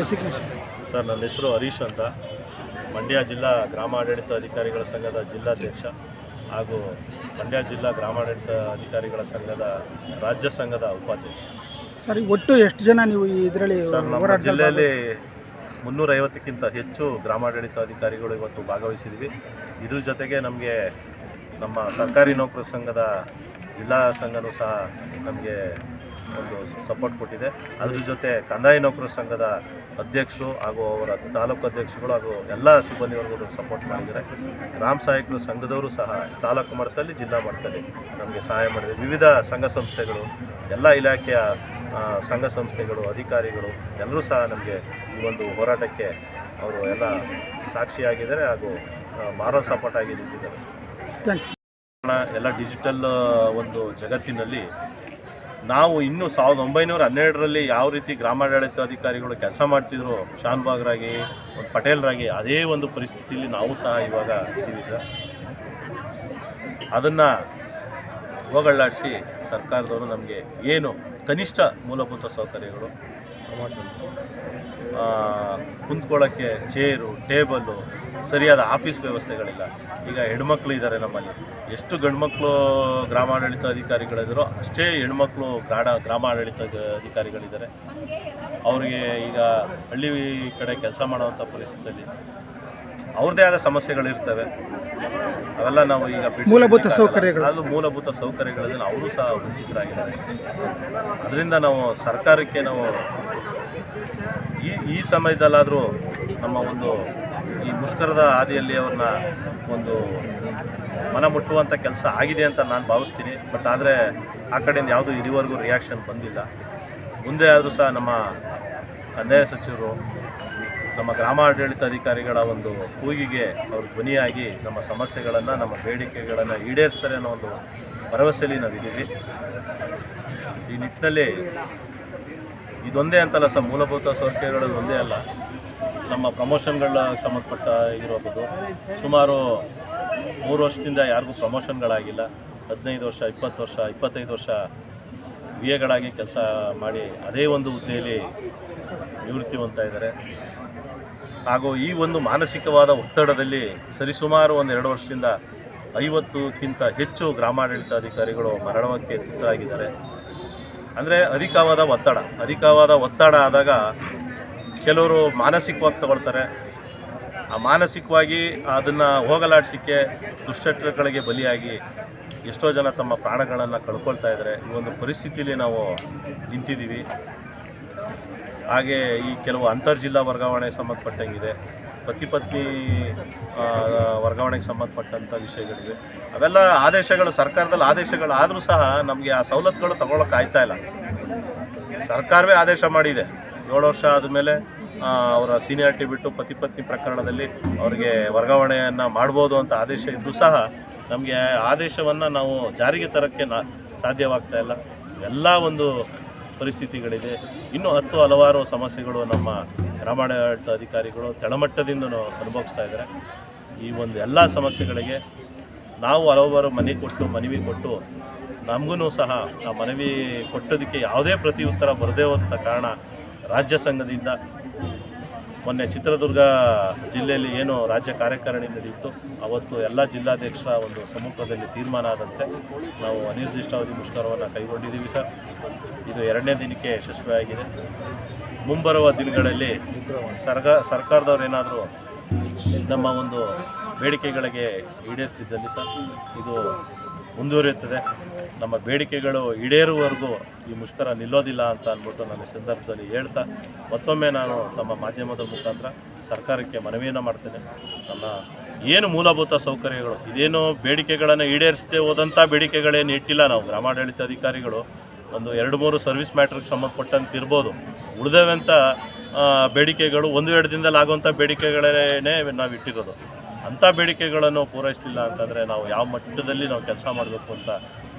Designation? Sir, ನನ್ನ ಹೆಸರು ಹರೀಶ್ ಅಂತ, ಮಂಡ್ಯ ಜಿಲ್ಲಾ ಗ್ರಾಮಾಡಳಿತ ಅಧಿಕಾರಿಗಳ ಸಂಘದ ಜಿಲ್ಲಾಧ್ಯಕ್ಷ ಹಾಗೂ ಮಂಡ್ಯ ಜಿಲ್ಲಾ ಗ್ರಾಮಾಡಳಿತ ಅಧಿಕಾರಿಗಳ ಸಂಘದ ರಾಜ್ಯ ಸಂಘದ ಉಪಾಧ್ಯಕ್ಷ. ಸರ್, ಒಟ್ಟು ಎಷ್ಟು ಜನ ನೀವು ಇದರಲ್ಲಿ? ಸರ್, ನಮ್ಮ ಜಿಲ್ಲೆಯಲ್ಲಿ 350ಕ್ಕಿಂತ ಹೆಚ್ಚು ಗ್ರಾಮಾಡಳಿತ ಅಧಿಕಾರಿಗಳು ಇವತ್ತು ಭಾಗವಹಿಸಿದ್ವಿ. ಇದ್ರ ಜೊತೆಗೆ ನಮಗೆ ನಮ್ಮ ಸರ್ಕಾರಿ ನೌಕರರ ಸಂಘದ ಜಿಲ್ಲಾ ಸಂಘನೂ ಸಹ ನಮಗೆ ಒಂದು ಸಪೋರ್ಟ್ ಕೊಟ್ಟಿದೆ. ಅದ್ರ ಜೊತೆ ಕಂದಾಯ ನೌಕರರ ಸಂಘದ ಅಧ್ಯಕ್ಷರು ಹಾಗೂ ಅವರ ತಾಲೂಕು ಅಧ್ಯಕ್ಷರುಗಳು ಹಾಗೂ ಎಲ್ಲ ಸಿಬ್ಬಂದಿ ವರ್ಗಗಳು ಸಪೋರ್ಟ್ ಮಾಡಿದ್ದಾರೆ. ಗ್ರಾಮ ಸಹಾಯಕರ ಸಂಘದವರು ಸಹ ತಾಲೂಕು ಮಟ್ಟದಲ್ಲಿ ಜಿಲ್ಲಾ ಮಟ್ಟದಲ್ಲಿ ನಮಗೆ ಸಹಾಯ ಮಾಡಿದೆ. ವಿವಿಧ ಸಂಘ ಸಂಸ್ಥೆಗಳು, ಎಲ್ಲ ಇಲಾಖೆಯ ಸಂಘ ಸಂಸ್ಥೆಗಳು, ಅಧಿಕಾರಿಗಳು ಎಲ್ಲರೂ ಸಹ ನಮಗೆ ಈ ಒಂದು ಹೋರಾಟಕ್ಕೆ ಅವರು ಎಲ್ಲ ಸಾಕ್ಷಿಯಾಗಿದ್ದಾರೆ ಹಾಗೂ ಮಾರಲ್ ಸಪೋರ್ಟ್ ಆಗಿ ನಿಂತಿದ್ದಾರೆ. ಎಲ್ಲ ಡಿಜಿಟಲ್ ಒಂದು ಜಗತ್ತಿನಲ್ಲಿ ನಾವು ಇನ್ನೂ 1912ರಲ್ಲಿ ಯಾವ ರೀತಿ ಗ್ರಾಮಾಡಳಿತಾಧಿಕಾರಿಗಳು ಕೆಲಸ ಮಾಡ್ತಿದ್ರು, ಶಾನ್ಭಾಗ್ರಾಗಿ, ಒಂದು ಪಟೇಲ್ರಾಗಿ, ಅದೇ ಒಂದು ಪರಿಸ್ಥಿತಿಯಲ್ಲಿ ನಾವು ಸಹ ಇವಾಗ ಇದ್ದೀವಿ ಸರ್. ಅದನ್ನು ಹೋಗಳ್ಳಾಡಿಸಿ ಸರ್ಕಾರದವರು ನಮಗೆ ಏನು ಕನಿಷ್ಠ ಮೂಲಭೂತ ಸೌಕರ್ಯಗಳು, ಕುಂತ್ಕೊಳ್ಳೋಕ್ಕೆ ಚೇರು, ಟೇಬಲ್ಲು, ಸರಿಯಾದ ಆಫೀಸ್ ವ್ಯವಸ್ಥೆಗಳಿಲ್ಲ. ಈಗ ಹೆಣ್ಮಕ್ಳು ಇದ್ದಾರೆ ನಮ್ಮಲ್ಲಿ, ಎಷ್ಟು ಗಂಡ್ಮಕ್ಳು ಗ್ರಾಮಾಡಳಿತ ಅಧಿಕಾರಿಗಳಿದ್ದಾರೋ ಅಷ್ಟೇ ಹೆಣ್ಮಕ್ಳು ಗ್ರಾಮಾಡಳಿತ ಅಧಿಕಾರಿಗಳಿದ್ದಾರೆ. ಅವರಿಗೆ ಈಗ ಹಳ್ಳಿ ಕಡೆ ಕೆಲಸ ಮಾಡೋವಂಥ ಪರಿಸ್ಥಿತಿಯಲ್ಲಿ ಅವ್ರದ್ದೇ ಆದ ಸಮಸ್ಯೆಗಳಿರ್ತವೆ. ಅವೆಲ್ಲ ನಾವು ಈಗ ಮೂಲಭೂತ ಸೌಕರ್ಯಗಳು, ಅದು ಮೂಲಭೂತ ಸೌಕರ್ಯಗಳಲ್ಲಿ ಅವರು ಸಹ ವಂಚಿತರಾಗಿದ್ದಾರೆ. ಅದರಿಂದ ನಾವು ಸರ್ಕಾರಕ್ಕೆ ನಾವು ಈ ಸಮಯದಲ್ಲಾದರೂ ನಮ್ಮ ಒಂದು ಈ ಮುಷ್ಕರದ ಹಾದಿಯಲ್ಲಿ ಅವ್ರನ್ನ ಒಂದು ಮನ ಮುಟ್ಟುವಂಥ ಕೆಲಸ ಆಗಿದೆ ಅಂತ ನಾನು ಭಾವಿಸ್ತೀನಿ. ಬಟ್ ಆದರೆ ಆ ಕಡೆಯಿಂದ ಯಾವುದೂ ಇದುವರೆಗೂ ರಿಯಾಕ್ಷನ್ ಬಂದಿಲ್ಲ. ಮುಂದೆ ಆದರೂ ಸಹ ನಮ್ಮ ಕಂದಾಯ ಸಚಿವರು ನಮ್ಮ ಗ್ರಾಮಾಡಳಿತ ಅಧಿಕಾರಿಗಳ ಒಂದು ಕೂಗಿಗೆ ಅವರು ಧ್ವನಿಯಾಗಿ ನಮ್ಮ ಸಮಸ್ಯೆಗಳನ್ನು, ನಮ್ಮ ಬೇಡಿಕೆಗಳನ್ನು ಈಡೇರಿಸ್ತಾರೆ ಅನ್ನೋ ಒಂದು ಭರವಸೆಯಲ್ಲಿ ನಾವಿದ್ದೀವಿ. ಈ ನಿಟ್ಟಿನಲ್ಲಿ ಇದೊಂದೇ ಅಂತಲ್ಲ ಸರ್, ಮೂಲಭೂತ ಸೌಕರ್ಯಗಳಲ್ಲಿ ಒಂದೇ ಅಲ್ಲ, ನಮ್ಮ ಪ್ರಮೋಷನ್ಗಳ ಸಂಬಂಧಪಟ್ಟ ಇರಬಹುದು. ಸುಮಾರು 3 ವರ್ಷದಿಂದ ಯಾರಿಗೂ ಪ್ರಮೋಷನ್ಗಳಾಗಿಲ್ಲ. 15 ವರ್ಷ, 20 ವರ್ಷ, 25 ವರ್ಷ ವಿಎಗಳಾಗಿ ಕೆಲಸ ಮಾಡಿ ಅದೇ ಒಂದು ಹುದ್ದೆಯಲ್ಲಿ ನಿವೃತ್ತಿ ಹೊಂದ್ತಾ ಇದ್ದಾರೆ. ಹಾಗೂ ಈ ಒಂದು ಮಾನಸಿಕವಾದ ಒತ್ತಡದಲ್ಲಿ ಸರಿಸುಮಾರು 1-2 ವರ್ಷದಿಂದ 50ಕ್ಕಿಂತ ಹೆಚ್ಚು ಗ್ರಾಮಾಡಳಿತ ಅಧಿಕಾರಿಗಳು ಮರಣಕ್ಕೆ ತುತ್ತಾಗಿದ್ದಾರೆ. ಅಂದರೆ ಅಧಿಕವಾದ ಒತ್ತಡ ಆದಾಗ ಕೆಲವರು ಮಾನಸಿಕವಾಗಿ ತಗೊಳ್ತಾರೆ. ಆ ಮಾನಸಿಕವಾಗಿ ಅದನ್ನು ಹೋಗಲಾಡಿಸಲಿಕ್ಕೆ ದುಶ್ಚಟಗಳಿಗೆ ಬಲಿಯಾಗಿ ಎಷ್ಟೋ ಜನ ತಮ್ಮ ಪ್ರಾಣಗಳನ್ನು ಕಳ್ಕೊಳ್ತಾ ಇದ್ದಾರೆ. ಈ ಒಂದು ಪರಿಸ್ಥಿತಿಯಲ್ಲಿ ನಾವು ನಿಂತಿದ್ದೀವಿ. ಹಾಗೆ ಈ ಕೆಲವು ಅಂತರ್ಜಿಲ್ಲಾ ವರ್ಗಾವಣೆ ಸಂಬಂಧಪಟ್ಟಂಗಿದೆ, ಪತಿ ಪತ್ನಿ ವರ್ಗಾವಣೆಗೆ ಸಂಬಂಧಪಟ್ಟಂಥ ವಿಷಯಗಳಿವೆ. ಅವೆಲ್ಲ ಆದೇಶಗಳು, ಸರ್ಕಾರದಲ್ಲಿ ಆದೇಶಗಳಾದರೂ ಸಹ ನಮಗೆ ಆ ಸವಲತ್ತುಗಳು ತಗೊಳ್ಳೋಕೆ ಆಯ್ತಾ ಇಲ್ಲ. ಸರ್ಕಾರವೇ ಆದೇಶ ಮಾಡಿದೆ, 7 ವರ್ಷ ಆದಮೇಲೆ ಅವರ ಸೀನಿಯಾರಿಟಿ ಬಿಟ್ಟು ಪತಿ ಪತ್ನಿ ಪ್ರಕರಣದಲ್ಲಿ ಅವರಿಗೆ ವರ್ಗಾವಣೆಯನ್ನು ಮಾಡ್ಬೋದು ಅಂತ ಆದೇಶ ಇದ್ದು ಸಹ ನಮಗೆ ಆದೇಶವನ್ನು ನಾವು ಜಾರಿಗೆ ತರೋಕ್ಕೆ ಸಾಧ್ಯವಾಗ್ತಾ ಇಲ್ಲ. ಎಲ್ಲ ಒಂದು ಪರಿಸ್ಥಿತಿಗಳಿದೆ. ಇನ್ನೂ ಹಲವಾರು ಸಮಸ್ಯೆಗಳು ನಮ್ಮ ಗ್ರಾಮಾಡಳಿತ ಅಧಿಕಾರಿಗಳು ತಳಮಟ್ಟದಿಂದ ಅನುಭವಿಸ್ತಾ ಇದ್ದಾರೆ. ಈ ಒಂದು ಎಲ್ಲ ಸಮಸ್ಯೆಗಳಿಗೆ ನಾವು ಹಲವಾರು ಮನವಿ ಕೊಟ್ಟು ನಮಗೂ ಸಹ ಆ ಮನವಿ ಕೊಟ್ಟೋದಕ್ಕೆ ಯಾವುದೇ ಪ್ರತಿ ಉತ್ತರ ಬರದೇ ಹೋದ ಕಾರಣ ರಾಜ್ಯ ಸಂಘದಿಂದ ಮೊನ್ನೆ ಚಿತ್ರದುರ್ಗ ಜಿಲ್ಲೆಯಲ್ಲಿ ಏನು ರಾಜ್ಯ ಕಾರ್ಯಕಾರಿಣಿ ನಡೆಯಿತು, ಅವತ್ತು ಎಲ್ಲ ಜಿಲ್ಲಾಧ್ಯಕ್ಷರ ಒಂದು ಸಮ್ಮುಖದಲ್ಲಿ ತೀರ್ಮಾನ ಆದಂತೆ ನಾವು ಅನಿರ್ದಿಷ್ಟಾವಧಿ ಮುಷ್ಕರವನ್ನು ಕೈಗೊಂಡಿದ್ದೀವಿ ಸರ್. ಇದು 2ನೇ ದಿನಕ್ಕೆ ಯಶಸ್ವಿಯಾಗಿದೆ. ಮುಂಬರುವ ದಿನಗಳಲ್ಲಿ ಸರ್ಕಾರದವ್ರು ಏನಾದರೂ ನಮ್ಮ ಒಂದು ಬೇಡಿಕೆಗಳಿಗೆ ಈಡೇರಿಸ್ತಿದ್ದಲ್ಲಿ ಸರ್ ಇದು ಮುಂದುವರಿಯುತ್ತದೆ. ನಮ್ಮ ಬೇಡಿಕೆಗಳು ಈಡೇರುವವರೆಗೂ ಈ ಮುಷ್ಕರ ನಿಲ್ಲೋದಿಲ್ಲ ಅಂತ ಅಂದ್ಬಿಟ್ಟು ನಾನು ಈ ಸಂದರ್ಭದಲ್ಲಿ ಹೇಳ್ತಾ ಮತ್ತೊಮ್ಮೆ ನಾನು ತಮ್ಮ ಮಾಧ್ಯಮದ ಮುಖಾಂತರ ಸರ್ಕಾರಕ್ಕೆ ಮನವಿಯನ್ನು ಮಾಡ್ತೇನೆ. ನಮ್ಮ ಏನು ಮೂಲಭೂತ ಸೌಕರ್ಯಗಳು, ಇದೇನು ಬೇಡಿಕೆಗಳನ್ನು ಈಡೇರಿಸದೆ ಹೋದಂಥ ಬೇಡಿಕೆಗಳೇನು ಇಟ್ಟಿಲ್ಲ. ನಾವು ಗ್ರಾಮಾಡಳಿತ ಅಧಿಕಾರಿಗಳು ಒಂದು 2-3 ಸರ್ವಿಸ್ ಮ್ಯಾಟ್ರಿಗೆ ಸಂಬಂಧಪಟ್ಟಂತೆ ಇರ್ಬೋದು, ಉಳಿದವಂಥ ಬೇಡಿಕೆಗಳು 1-2 ದಿನದಲ್ಲಿ ಆಗುವಂಥ ಬೇಡಿಕೆಗಳೇ ನಾವು ಇಟ್ಟಿರೋದು. ಅಂಥ ಬೇಡಿಕೆಗಳನ್ನು ಪೂರೈಸಲಿಲ್ಲ ಅಂತಂದರೆ ನಾವು ಯಾವ ಮಟ್ಟದಲ್ಲಿ ನಾವು ಕೆಲಸ ಮಾಡಬೇಕು ಅಂತ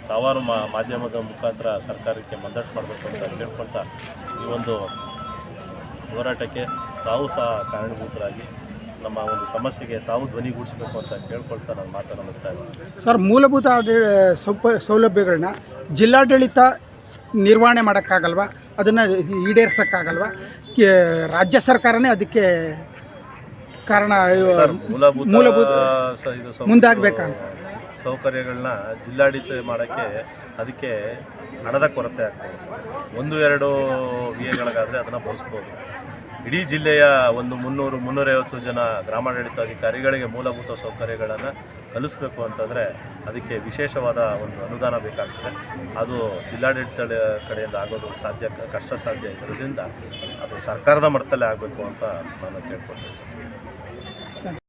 ತಾವಾರು ಮಾಧ್ಯಮದ ಮುಖಾಂತರ ಸರ್ಕಾರಕ್ಕೆ ಮನದಟ್ಟು ಮಾಡಬೇಕು ಅಂತ ಕೇಳ್ಕೊಳ್ತಾ ಈ ಒಂದು ಹೋರಾಟಕ್ಕೆ ತಾವು ಸಹ ಕಾರಣಭೂತರಾಗಿ ನಮ್ಮ ಒಂದು ಸಮಸ್ಯೆಗೆ ತಾವು ಧ್ವನಿಗೂಡಿಸಬೇಕು ಅಂತ ಕೇಳ್ಕೊಳ್ತಾ ನಾನು ಮಾತನ್ನು ಮುಕ್ತಾಯ ಮಾಡ್ತೀನಿ. ಸರ್, ಮೂಲಭೂತ ಸೌಲಭ್ಯಗಳನ್ನ ಜಿಲ್ಲಾಡಳಿತ ನಿರ್ವಹಣೆ ಮಾಡೋಕ್ಕಾಗಲ್ವಾ? ಅದನ್ನು ಈಡೇರ್ಸೋಕ್ಕಾಗಲ್ವಾ? ರಾಜ್ಯ ಸರ್ಕಾರನೇ ಅದಕ್ಕೆ ಕಾರಣ ಸರ್, ಮೂಲಭೂತ ಮುಂದಾಗಬೇಕಾ? ಸೌಕರ್ಯಗಳನ್ನ ಜಿಲ್ಲಾಡಳಿತ ಮಾಡೋಕ್ಕೆ ಅದಕ್ಕೆ ಹಣದ ಕೊರತೆ ಆಗ್ತದೆ ಸರ್. 1-2 ವಿಎಗಳಿಗಾದರೆ ಅದನ್ನು ಬಳಸ್ಬೋದು. ಇಡೀ ಜಿಲ್ಲೆಯ ಒಂದು 300-350 ಜನ ಗ್ರಾಮಾಡಳಿತಾಧಿಕಾರಿಗಳಿಗೆ ಮೂಲಭೂತ ಸೌಕರ್ಯಗಳನ್ನು ಕಲಿಸ್ಬೇಕು ಅಂತಂದರೆ ಅದಕ್ಕೆ ವಿಶೇಷವಾದ ಒಂದು ಅನುದಾನ ಬೇಕಾಗ್ತದೆ. ಅದು ಜಿಲ್ಲಾಡಳಿತ ಕಡೆಯಿಂದ ಆಗೋದು ಕಷ್ಟ ಸಾಧ್ಯ ಇರೋದ್ರಿಂದ ಅದು ಸರ್ಕಾರದ ಮಟ್ಟದಲ್ಲೇ ಆಗಬೇಕು ಅಂತ ನಾನು ಕೇಳ್ಕೊಳ್ತೀನಿ ಸರ್.